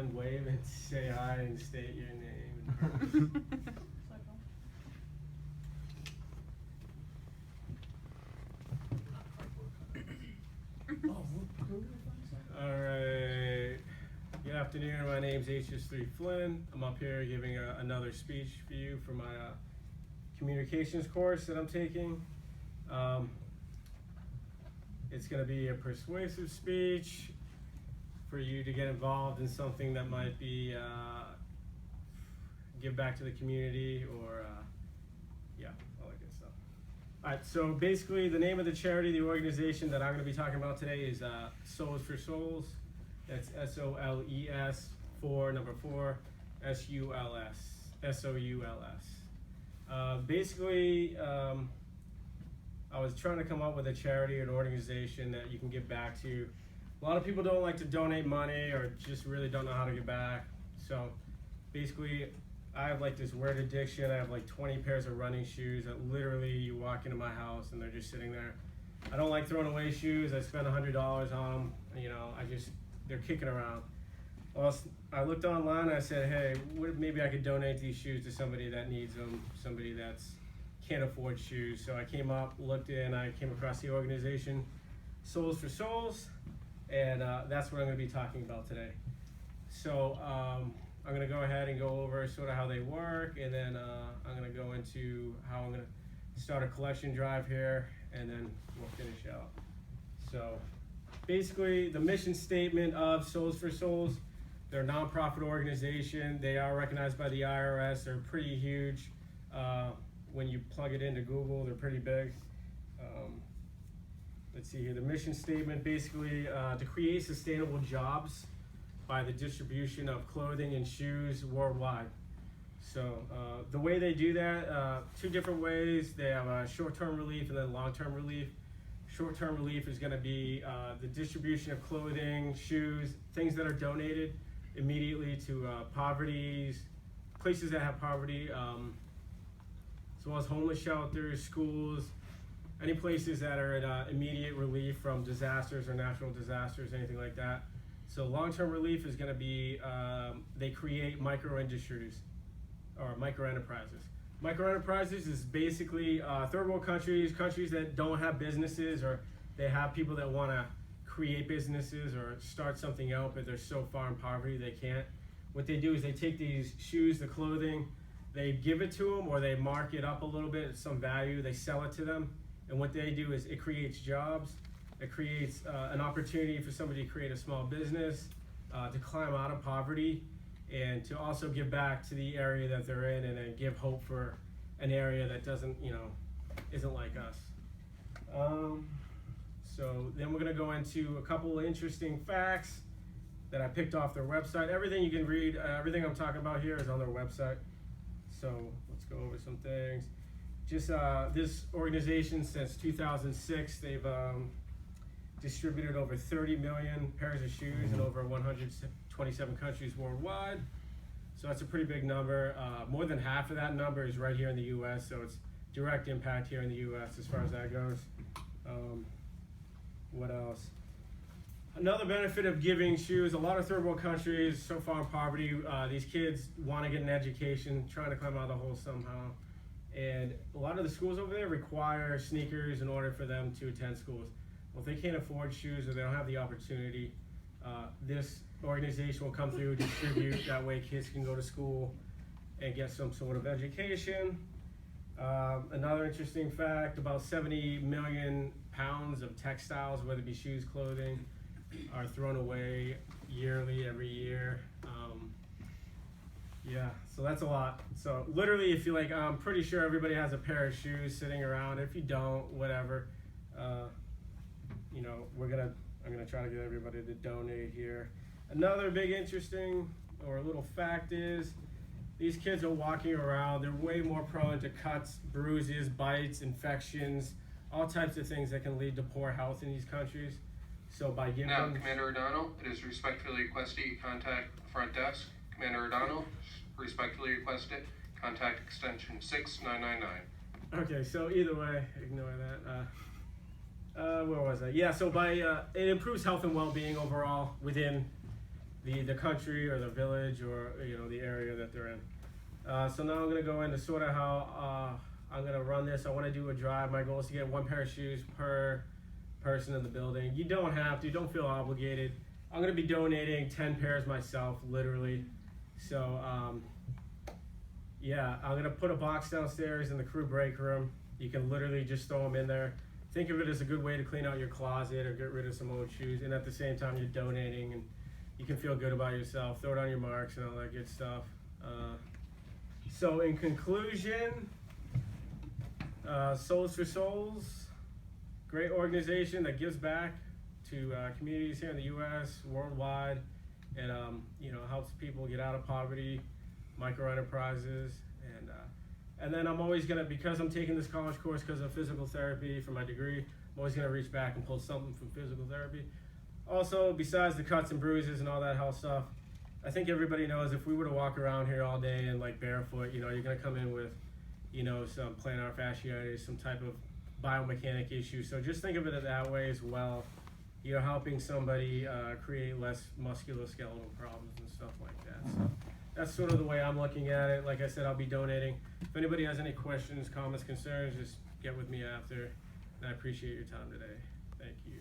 Flynn, wave and say hi and state your name. Alright, good afternoon, my name's HS3 Flynn. I'm up here giving another speech for you for my communications course that I'm taking. It's going to be a persuasive speech for you to get involved in something that might be give back to the community or yeah, all that good stuff. Alright, so basically the name of the charity, the organization that I'm going to be talking about today is Souls for Souls. That's SOLES, 4, number 4, SULS, SOULS. Basically, I was trying to come up with a charity or an organization that you can give back to. A lot of people don't like to donate money or just really don't know how to give back. So basically, I have like this weird addiction. I have like 20 pairs of running shoes that literally you walk into my house and they're just sitting there. I don't like throwing away shoes. I spend $100 on them. You know, they're kicking around. Well, I looked online and I said, hey, maybe I could donate these shoes to somebody that needs them, somebody that's can't afford shoes. So I came up, looked in, I came across the organization Souls for Souls, and that's what I'm going to be talking about today. So I'm going to go ahead and go over sort of how they work, and then I'm going to go into how I'm going to start a collection drive here, and then we'll finish out. So basically, the mission statement of Souls for Souls, they're a nonprofit organization. They are recognized by the IRS. They're pretty huge. When you plug it into Google, they're pretty big. Let's see here. The mission statement basically to create sustainable jobs by the distribution of clothing and shoes worldwide. So the way they do that, two different ways. They have short-term relief and then long-term relief. Short-term relief is going to be the distribution of clothing, shoes, things that are donated immediately to places that have poverty, as well as homeless shelters, schools, any places that are in immediate relief from disasters or natural disasters, anything like that. So long-term relief is going to be, they create micro-industries or micro-enterprises. Micro-enterprises is basically third world countries that don't have businesses, or they have people that want to create businesses or start something out, but they're so far in poverty they can't. What they do is they take these shoes, the clothing, they give it to them, or they mark it up a little bit at some value, they sell it to them, and what they do is it creates jobs, it creates an opportunity for somebody to create a small business, to climb out of poverty, and to also give back to the area that they're in, and then give hope for an area that doesn't, isn't like us. So then we're going to go into a couple of interesting facts that I picked off their website. Everything you can read, everything I'm talking about here is on their website. So let's go over some things. Just this organization, since 2006, they've distributed over 30 million pairs of shoes in over 127 countries worldwide. So that's a pretty big number. More than half of that number is right here in the U.S., so it's direct impact here in the U.S. as far as that goes. What else? Another benefit of giving shoes, a lot of third world countries so far in poverty, these kids want to get an education, trying to climb out of the hole somehow. And a lot of the schools over there require sneakers in order for them to attend schools. Well, if they can't afford shoes or they don't have the opportunity, this organization will come through, distribute, that way kids can go to school and get some sort of education. Another interesting fact, about 70 million pounds of textiles, whether it be shoes, clothing, are thrown away yearly, every year. Yeah, so that's a lot. So literally, if you like, I'm pretty sure everybody has a pair of shoes sitting around. If you don't, whatever. I'm gonna try to get everybody to donate here. Another big interesting or a little fact is these kids are walking around. They're way more prone to cuts, bruises, bites, infections, all types of things that can lead to poor health in these countries. So by giving Now, Commander O'Donnell, it is respectfully requested you contact the front desk. Commander O'Donnell, respectfully requested contact extension 6999. Okay, so either way, ignore that. Where was I? Yeah, so by it improves health and well-being overall within the country or the village or the area that they're in. So now I'm gonna go into sort of how I'm gonna run this. I want to do a drive. My goal is to get 1 pair of shoes per person in the building. You don't have to. Don't feel obligated. I'm gonna be donating 10 pairs myself, literally. So yeah, I'm gonna put a box downstairs in the crew break room. You can literally just throw them in there. Think of it as a good way to clean out your closet or get rid of some old shoes, and at the same time you're donating and you can feel good about yourself. Throw it on your marks and all that good stuff. So in conclusion, Souls for Souls, great organization that gives back to communities here in the U.S., worldwide, and helps people get out of poverty, micro enterprises, and then I'm always gonna, because I'm taking this college course because of physical therapy for my degree, I'm always gonna reach back and pull something from physical therapy. Also, besides the cuts and bruises and all that health stuff, I think everybody knows if we were to walk around here all day and like barefoot, you're gonna come in with, some plantar fasciitis, some type of biomechanic issue. So just think of it that way as well. You're helping somebody create less musculoskeletal problems and stuff like that. So that's sort of the way I'm looking at it. Like I said, I'll be donating. If anybody has any questions, comments, concerns, just get with me after. And I appreciate your time today. Thank you.